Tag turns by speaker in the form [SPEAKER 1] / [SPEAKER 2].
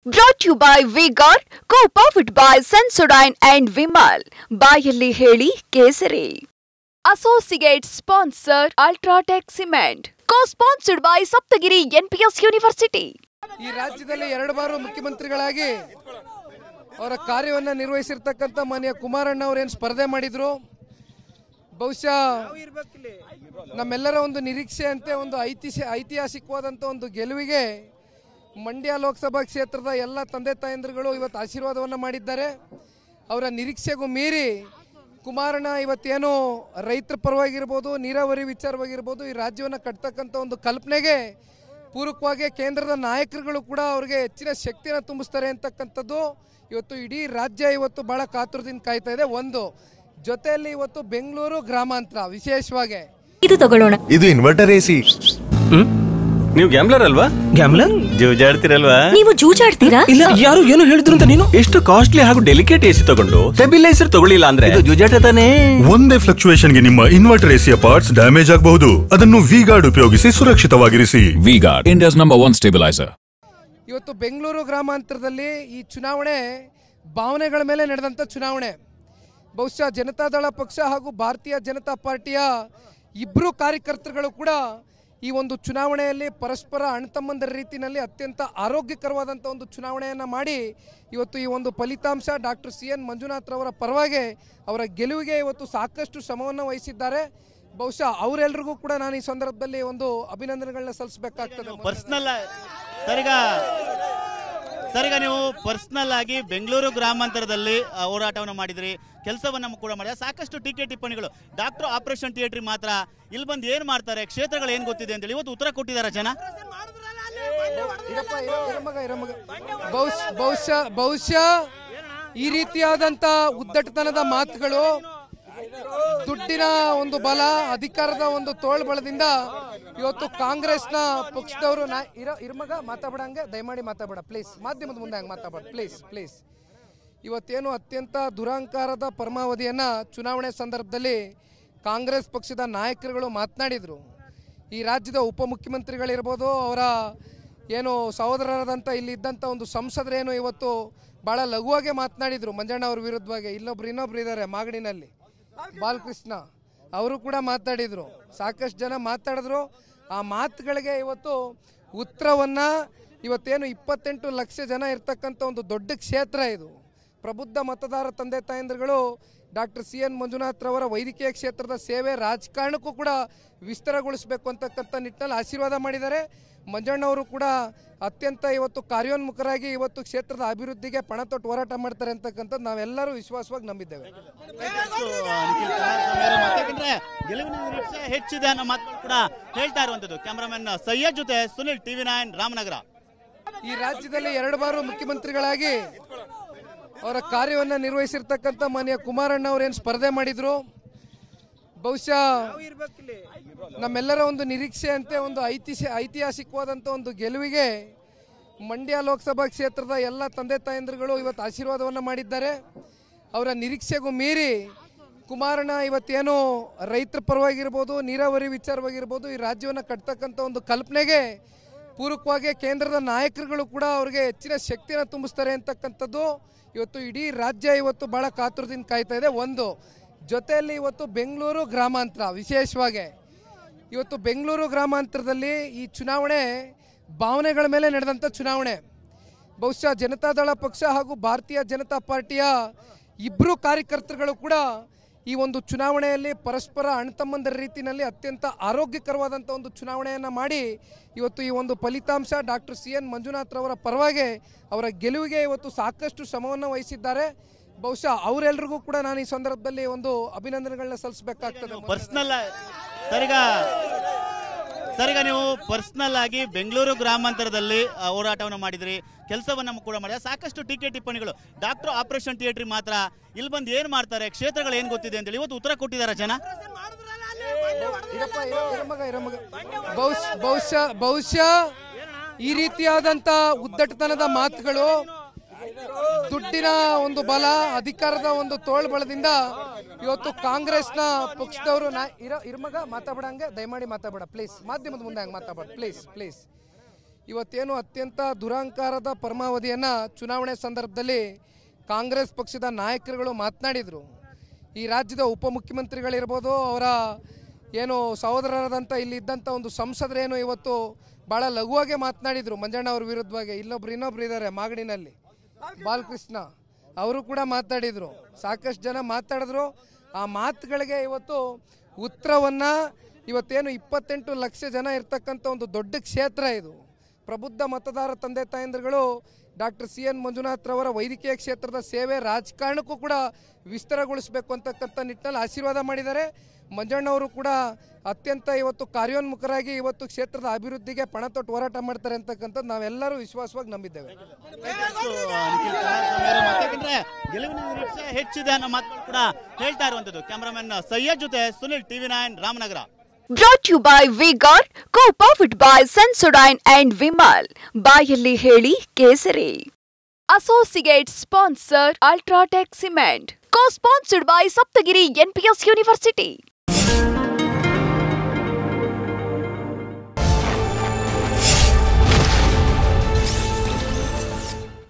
[SPEAKER 1] Brought to you by V-Guard, co-powered by Sensodyne and Vimal. ಬಾಯಲ್ಲಿ ಹೇಳಿ ಕೇಸರಿ. Associate sponsor Ultratech Cement. Co-sponsored by Saptagiri NPS University.
[SPEAKER 2] ಈ ರಾಜ್ಯದಲ್ಲಿ 2 ಬಾರಿ ಮುಖ್ಯಮಂತ್ರಿಗಳಾಗಿ ಅವರ ಕಾರ್ಯವನ್ನು ನಿರ್ವಹಿಸಿರ್ತಕ್ಕಂಥ ಮಾನ್ಯ ಕುಮಾರಣ್ಣ ಅವರು ಏನು ಸ್ಪರ್ಧೆ ಮಾಡಿದ್ರು, ಬಹುಶಃ ನಮ್ಮೆಲ್ಲರ ಒಂದು ನಿರೀಕ್ಷೆಯಂತೆ ಒಂದು ಐತಿಹಾಸಿಕವಾದಂಥ ಒಂದು ಗೆಲುವಿಗೆ ಮಂಡ್ಯ ಲೋಕಸಭಾ ಕ್ಷೇತ್ರದ ಎಲ್ಲ ತಂದೆ ತಾಯಂದಿರುಗಳು ಇವತ್ತು ಆಶೀರ್ವಾದವನ್ನು ಮಾಡಿದ್ದಾರೆ. ಅವರ ನಿರೀಕ್ಷೆಗೂ ಮೀರಿ ಕುಮಾರಣ್ಣ ಇವತ್ತೇನು ರೈತರ ಪರವಾಗಿರ್ಬೋದು, ನೀರಾವರಿ ವಿಚಾರವಾಗಿರ್ಬೋದು, ಈ ರಾಜ್ಯವನ್ನು ಕಟ್ತಕ್ಕಂಥ ಒಂದು ಕಲ್ಪನೆಗೆ ಪೂರಕವಾಗಿ ಕೇಂದ್ರದ ನಾಯಕರುಗಳು ಕೂಡ ಅವರಿಗೆ ಹೆಚ್ಚಿನ ಶಕ್ತಿಯನ್ನು ತುಂಬಿಸ್ತಾರೆ ಅಂತಕ್ಕಂಥದ್ದು ಇವತ್ತು ಇಡೀ ರಾಜ್ಯ ಇವತ್ತು ಭಾಳ ಕಾತುರದಿಂದ ಕಾಯ್ತಾ ಇದೆ. ಒಂದು ಜೊತೆಯಲ್ಲಿ ಇವತ್ತು ಬೆಂಗಳೂರು ಗ್ರಾಮಾಂತರ ವಿಶೇಷವಾಗಿ
[SPEAKER 3] ಇದು ತಗೊಳ್ಳೋಣ.
[SPEAKER 4] ಇದು ಇನ್ವರ್ಟರ್ ಎಸಿ.
[SPEAKER 5] ನೀವು ಗ್ಯಾಮ್ಲರ್ ಅಲ್ವಾ?
[SPEAKER 3] ಗ್ಯಾಮ್ಲರ್
[SPEAKER 5] ಜೂಜಾಡ್ತಿರಲ್ವಾ?
[SPEAKER 3] ನೀವು ಜೂಜಾಡ್ತೀರಾ?
[SPEAKER 5] ಇಲ್ಲ, ಯಾರು ಏನು ಹೇಳಿದ್ರು ಅಂತ ನೀನು ಎಷ್ಟು ಕಾಸ್ಟ್ಲಿ ಹಾಗೂ ಡೆಲಿಕೇಟ್ ಎಸಿ ತಗೊಂಡು ಸ್ಟೆಬಿಲೈಸರ್ ತಗೊಳ್ಳಿಲ್ಲ ಅಂದ್ರೆ ಇದು ಜೂಜಾಟ ತಾನೇ.
[SPEAKER 4] ಒಂದೇ ಫ್ಲಕ್ಚುಯೇಷನ್ ಗೆ ನಿಮ್ಮ ಇನ್ವರ್ಟರ್ ಎಸಿಯ ಪಾರ್ಟ್ಸ್ ಡ್ಯಾಮೇಜ್ ಆಗಬಹುದು. ಅದನ್ನು ವಿ-ಗಾರ್ಡ್ ಉಪಯೋಗಿಸಿ ಸುರಕ್ಷಿತವಾಗಿರಿಸಿ.
[SPEAKER 6] V Guard, India's number 1 stabiliser.
[SPEAKER 2] ಇವತ್ತು ಬೆಂಗಳೂರು ಗ್ರಾಮಾಂತರದಲ್ಲಿ ಈ ಚುನಾವಣೆ ಭಾವನೆಗಳ ಮೇಲೆ ನಡೆದಂಥ ಚುನಾವಣೆ. ಬಹುಶಃ ಜನತಾದಳ ಪಕ್ಷ ಹಾಗೂ ಭಾರತೀಯ ಜನತಾ ಪಾರ್ಟಿಯ ಇಬ್ಬರು ಕಾರ್ಯಕರ್ತರುಗಳು ಕೂಡ ಈ ಒಂದು ಚುನಾವಣೆಯಲ್ಲಿ ಪರಸ್ಪರ ಅಣ್ಣತಮ್ಮಂದರ ರೀತಿಯಲ್ಲಿ ಅತ್ಯಂತ ಆರೋಗ್ಯಕರವಾದಂಥ ಒಂದು ಚುನಾವಣೆಯನ್ನು ಮಾಡಿ ಇವತ್ತು ಈ ಒಂದು ಫಲಿತಾಂಶ ಡಾಕ್ಟರ್ ಸಿ.ಎನ್. ಮಂಜುನಾಥ್ ರವರ ಪರವಾಗಿ ಅವರ ಗೆಲುವಿಗೆ ಇವತ್ತು ಸಾಕಷ್ಟು ಶ್ರಮವನ್ನು ವಹಿಸಿದ್ದಾರೆ. ಬಹುಶಃ ಅವರೆಲ್ಲರಿಗೂ ಕೂಡ ನಾನು ಈ ಸಂದರ್ಭದಲ್ಲಿ ಒಂದು ಅಭಿನಂದನೆಗಳನ್ನ ಸಲ್ಲಿಸಬೇಕಾಗ್ತದೆ.
[SPEAKER 7] ಸರಿಗ ನೀವು ಪರ್ಸನಲ್ ಆಗಿ ಬೆಂಗಳೂರು ಗ್ರಾಮಾಂತರದಲ್ಲಿ ಹೋರಾಟವನ್ನು ಮಾಡಿದ್ರಿ, ಕೆಲಸವನ್ನು ಕೂಡ ಮಾಡಿದ, ಸಾಕಷ್ಟು ಟೀಕೆ ಟಿಪ್ಪಣಿಗಳು. ಡಾಕ್ಟರ್ ಆಪರೇಷನ್ ಥಿಯೇಟರ್ ಮಾತ್ರ ಇಲ್ಲಿ ಬಂದು ಏನ್ ಮಾಡ್ತಾರೆ, ಕ್ಷೇತ್ರಗಳು ಏನ್ ಗೊತ್ತಿದೆ ಅಂತೇಳಿ ಇವತ್ತು ಉತ್ತರ ಕೊಟ್ಟಿದ್ದಾರೆ ಜನ.
[SPEAKER 2] ಬಹುಶಃ ಈ ರೀತಿಯಾದಂತ ಉದ್ದಟತನದ ಮಾತುಗಳು, ದುಡ್ಡಿನ ಒಂದು ಬಲ, ಅಧಿಕಾರದ ಒಂದು ತೋಳ್ಬಳದಿಂದ ಇವತ್ತು ಕಾಂಗ್ರೆಸ್ನ ಪಕ್ಷದವರು ಇರ್ಮಗ ಮಾತಾಡಂಗೆ ದಯಮಾಡಿ ಮಾತಾಡ ಪ್ಲೀಸ್, ಮಾಧ್ಯಮದ ಮುಂದೆ ಹಂಗೆ ಮಾತಾಡ ಪ್ಲೀಸ್. ಇವತ್ತೇನು ಅತ್ಯಂತ ದುರಹಂಕಾರದ ಪರಮಾವಧಿಯನ್ನ ಚುನಾವಣೆ ಸಂದರ್ಭದಲ್ಲಿ ಕಾಂಗ್ರೆಸ್ ಪಕ್ಷದ ನಾಯಕರುಗಳು ಮಾತನಾಡಿದರು. ಈ ರಾಜ್ಯದ ಉಪಮುಖ್ಯಮಂತ್ರಿಗಳಿರ್ಬೋದು, ಅವರ ಏನು ಸಹೋದರರಾದಂಥ ಇಲ್ಲಿ ಇದ್ದಂಥ ಒಂದು ಸಂಸದರೇನು ಇವತ್ತು ಭಾಳ ಲಘುವಾಗೆ ಮಾತನಾಡಿದರು ಮಂಜಣ್ಣ ಅವ್ರ ವಿರುದ್ಧವಾಗಿ. ಇನ್ನೊಬ್ರು ಇದ್ದಾರೆ ಮಾಗಡಿನಲ್ಲಿ, ಬಾಲಕೃಷ್ಣ ಅವರು ಕೂಡ ಮಾತಾಡಿದರು. ಸಾಕಷ್ಟು ಜನ ಮಾತಾಡಿದ್ರು. ಆ ಮಾತುಗಳಿಗೆ ಇವತ್ತು ಉತ್ತರವನ್ನು ಇವತ್ತೇನು 28 ಲಕ್ಷ ಜನ ಇರ್ತಕ್ಕಂಥ ಒಂದು ದೊಡ್ಡ ಕ್ಷೇತ್ರ ಇದು. ಪ್ರಬುದ್ಧ ಮತದಾರ ತಂದೆ ತಾಯಂದಿರುಗಳು ಡಾಕ್ಟರ್ ಸಿ.ಎನ್. ಮಂಜುನಾಥ್ ರವರ ವೈದ್ಯಕೀಯ ಕ್ಷೇತ್ರದ ಸೇವೆ ರಾಜಕಾರಣಕ್ಕೂ ಕೂಡ ವಿಸ್ತಾರಗೊಳಿಸಬೇಕು ಅಂತಕ್ಕಂಥ ನಿಟ್ಟಿನಲ್ಲಿ ಆಶೀರ್ವಾದ ಮಾಡಿದ್ದಾರೆ. ಮಂಜಣ್ಣವರು ಕೂಡ ಅತ್ಯಂತ ಇವತ್ತು ಕಾರ್ಯೋನ್ಮುಖರಾಗಿ ಇವತ್ತು ಕ್ಷೇತ್ರದ ಅಭಿವೃದ್ಧಿಗೆ ಪಣ ತೊಟ್ಟು ಹೋರಾಟ ಮಾಡ್ತಾರೆ ಅಂತಕ್ಕಂಥದ್ದು ನಾವೆಲ್ಲರೂ ವಿಶ್ವಾಸವಾಗಿ ನಂಬಿದ್ದೇವೆ.
[SPEAKER 7] ಗೆಲುವಿನ ನಿರೀಕ್ಷೆ ಹೆಚ್ಚಿದೆ ಅನ್ನೋ ಮಾತು ಕೂಡ ಹೇಳ್ತಾ ಇರುವಂತದ್ದು. ಕ್ಯಾಮರಾಮನ್ ಸಯ್ಯದ್ ಜೊತೆ ಸುನಿಲ್, TV9 ರಾಮನಗರ.
[SPEAKER 2] ಈ ರಾಜ್ಯದಲ್ಲಿ 2 ಬಾರಿ ಮುಖ್ಯಮಂತ್ರಿಗಳಾಗಿ ಅವರ ಕಾರ್ಯವನ್ನು ನಿರ್ವಹಿಸಿರ್ತಕ್ಕಂಥ ಮಾನ್ಯ ಕುಮಾರಣ್ಣ ಅವರು ಏನು ಸ್ಪರ್ಧೆ ಮಾಡಿದ್ರು, ಬಹುಶಃ ನಮ್ಮೆಲ್ಲರ ಒಂದು ನಿರೀಕ್ಷೆಯಂತೆ ಒಂದು ಐತಿಹಾಸಿಕವಾದಂಥ ಒಂದು ಗೆಲುವಿಗೆ ಮಂಡ್ಯ ಲೋಕಸಭಾ ಕ್ಷೇತ್ರದ ಎಲ್ಲ ತಂದೆ ತಾಯಂದಿರುಗಳು ಇವತ್ತು ಆಶೀರ್ವಾದವನ್ನು ಮಾಡಿದ್ದಾರೆ. ಅವರ ನಿರೀಕ್ಷೆಗೂ ಮೀರಿ ಕುಮಾರಣ್ಣ ಇವತ್ತೇನು ರೈತರ ಪರವಾಗಿರ್ಬೋದು, ನೀರಾವರಿ ವಿಚಾರವಾಗಿರ್ಬೋದು, ಈ ರಾಜ್ಯವನ್ನು ಕಟ್ತಕ್ಕಂಥ ಒಂದು ಕಲ್ಪನೆಗೆ ಪೂರಕವಾಗಿ ಕೇಂದ್ರದ ನಾಯಕರುಗಳು ಕೂಡ ಅವರಿಗೆ ಹೆಚ್ಚಿನ ಶಕ್ತಿಯನ್ನು ತುಂಬಿಸ್ತಾರೆ ಅಂತಕ್ಕಂಥದ್ದು ಇವತ್ತು ಇಡೀ ರಾಜ್ಯ ಇವತ್ತು ಭಾಳ ಕಾತುರದಿಂದ ಕಾಯ್ತಾ ಇದೆ. ಒಂದು ಜೊತೆಯಲ್ಲಿ ಇವತ್ತು ಬೆಂಗಳೂರು ಗ್ರಾಮಾಂತರ ವಿಶೇಷವಾಗಿ ಇವತ್ತು ಬೆಂಗಳೂರು ಗ್ರಾಮಾಂತರದಲ್ಲಿ ಈ ಚುನಾವಣೆ ಭಾವನೆಗಳ ಮೇಲೆ ನಡೆದಂಥ ಚುನಾವಣೆ. ಬಹುಶಃ ಜನತಾದಳ ಪಕ್ಷ ಹಾಗೂ ಭಾರತೀಯ ಜನತಾ ಪಾರ್ಟಿಯ ಇಬ್ಬರು ಕಾರ್ಯಕರ್ತರುಗಳು ಕೂಡ ಈ ಒಂದು ಚುನಾವಣೆಯಲ್ಲಿ ಪರಸ್ಪರ ಅಣ್ಣತಮ್ಮಂದರ ರೀತಿಯಲ್ಲಿ ಅತ್ಯಂತ ಆರೋಗ್ಯಕರವಾದಂಥ ಒಂದು ಚುನಾವಣೆಯನ್ನು ಮಾಡಿ ಇವತ್ತು ಈ ಒಂದು ಫಲಿತಾಂಶ ಡಾಕ್ಟರ್ ಸಿ.ಎನ್. ಮಂಜುನಾಥ್ ರವರ ಪರವಾಗಿ ಅವರ ಗೆಲುವಿಗೆ ಇವತ್ತು ಸಾಕಷ್ಟು ಶ್ರಮವನ್ನು ವಹಿಸಿದ್ದಾರೆ. ಬಹುಶಃ ಅವರೆಲ್ಲರಿಗೂ ಕೂಡ ನಾನು ಈ ಸಂದರ್ಭದಲ್ಲಿ ಒಂದು ಅಭಿನಂದನೆಗಳನ್ನ ಸಲ್ಲಿಸಬೇಕಾಗ್ತದೆ.
[SPEAKER 7] ಸರಿಗ ನೀವು ಪರ್ಸನಲ್ ಆಗಿ ಬೆಂಗಳೂರು ಗ್ರಾಮಾಂತರದಲ್ಲಿ ಹೋರಾಟವನ್ನು ಮಾಡಿದ್ರಿ, ಕೆಲಸವನ್ನು ಕೂಡ ಮಾಡಿದ, ಸಾಕಷ್ಟು ಟೀಕೆ ಟಿಪ್ಪಣಿಗಳು. ಡಾಕ್ಟರ್ ಆಪರೇಷನ್ ಥಿಯೇಟರ್ ಮಾತ್ರ ಇಲ್ಲಿ ಬಂದು ಏನ್ ಮಾಡ್ತಾರೆ, ಕ್ಷೇತ್ರಗಳು ಏನ್ ಗೊತ್ತಿದೆ ಅಂತೇಳಿ ಇವತ್ತು ಉತ್ತರ ಕೊಟ್ಟಿದ್ದಾರೆ ಜನ.
[SPEAKER 2] ಬಹುಶಃ ಈ ರೀತಿಯಾದಂತ ಉದ್ದಟತನದ ಮಾತುಗಳು, ದುಡ್ಡಿನ ಒಂದು ಬಲ, ಅಧಿಕಾರದ ಒಂದು ತೋಳ್ಬಳದಿಂದ ಇವತ್ತು ಕಾಂಗ್ರೆಸ್ನ ಪಕ್ಷದವರು ಇರ್ಮಗ ಮಾತಾಡಂಗೆ ದಯಮಾಡಿ ಮಾತಾಡ ಪ್ಲೀಸ್, ಮಾಧ್ಯಮದ ಮುಂದೆ ಹಂಗೆ ಮಾತಾಡ ಪ್ಲೀಸ್. ಇವತ್ತೇನು ಅತ್ಯಂತ ದುರಹಂಕಾರದ ಪರಮಾವಧಿಯನ್ನು ಚುನಾವಣೆ ಸಂದರ್ಭದಲ್ಲಿ ಕಾಂಗ್ರೆಸ್ ಪಕ್ಷದ ನಾಯಕರುಗಳು ಮಾತನಾಡಿದರು. ಈ ರಾಜ್ಯದ ಉಪಮುಖ್ಯಮಂತ್ರಿಗಳಿರ್ಬೋದು, ಅವರ ಏನು ಸಹೋದರರಾದಂಥ ಇಲ್ಲಿ ಇದ್ದಂಥ ಒಂದು ಸಂಸದರೇನು ಇವತ್ತು ಭಾಳ ಲಘುವಾಗಿ ಮಾತನಾಡಿದರು ಮಂಜಣ್ಣ ಅವ್ರ ವಿರುದ್ಧವಾಗಿ. ಇನ್ನೊಬ್ರು ಇದ್ದಾರೆ ಮಾಗಡಿನಲ್ಲಿ, ಬಾಲಕೃಷ್ಣ, ಅವರು ಕೂಡ ಮಾತಾಡಿದರು. ಸಾಕಷ್ಟು ಜನ ಮಾತಾಡಿದ್ರು. ಆ ಮಾತುಗಳಿಗೆ ಇವತ್ತು ಉತ್ತರವನ್ನು ಇವತ್ತೇನು 28 ಲಕ್ಷ ಜನ ಇರ್ತಕ್ಕಂಥ ಒಂದು ದೊಡ್ಡ ಕ್ಷೇತ್ರ ಇದು. ಪ್ರಬುದ್ಧ ಮತದಾರ ತಂದೆ ತಾಯಂದಿರುಗಳು ಡಾಕ್ಟರ್ ಸಿ ಎನ್ ಮಂಜುನಾಥ್ರವರ ವೈದ್ಯಕೀಯ ಕ್ಷೇತ್ರದ ಸೇವೆ ರಾಜಕಾರಣಕ್ಕೂ ಕೂಡ ವಿಸ್ತಾರಗೊಳಿಸಬೇಕು ಅಂತಕ್ಕಂಥ ನಿಟ್ಟಿನಲ್ಲಿ ಆಶೀರ್ವಾದ ಮಾಡಿದ್ದಾರೆ. ಮಂಜಣ್ಣವರು ಕೂಡ ಅತ್ಯಂತ ಇವತ್ತು ಕಾರ್ಯೋನ್ಮುಖರಾಗಿ ಇವತ್ತು ಕ್ಷೇತ್ರದ ಅಭಿವೃದ್ಧಿಗೆ ಪಣ ತೊಟ್ಟು ಹೋರಾಟ ಮಾಡ್ತಾರೆ ಅಂತಕ್ಕಂಥದ್ದು ನಾವೆಲ್ಲರೂ ವಿಶ್ವಾಸವಾಗಿ ನಂಬಿದ್ದೇವೆ.
[SPEAKER 7] ಗೆಲುವಿನ ನಿರೀಕ್ಷೆ ಹೆಚ್ಚಿದೆ ಅನ್ನೋ ಮಾತುಗಳು ಕೂಡ ಹೇಳ್ತಾ ಇರುವಂತದ್ದು. ಕ್ಯಾಮರಾಮನ್ ಸಯ್ಯದ್ ಜೊತೆ Sunil, TV9 Ramanagara.
[SPEAKER 1] Brought to you by V-Guard, co-powered by Sensodyne and Vimal. ಬಾಯಲ್ಲಿ ಹೇಳಿ ಕೇಸರಿ. Associate sponsor Ultratech Cement. Co-sponsored by Saptagiri NPS University.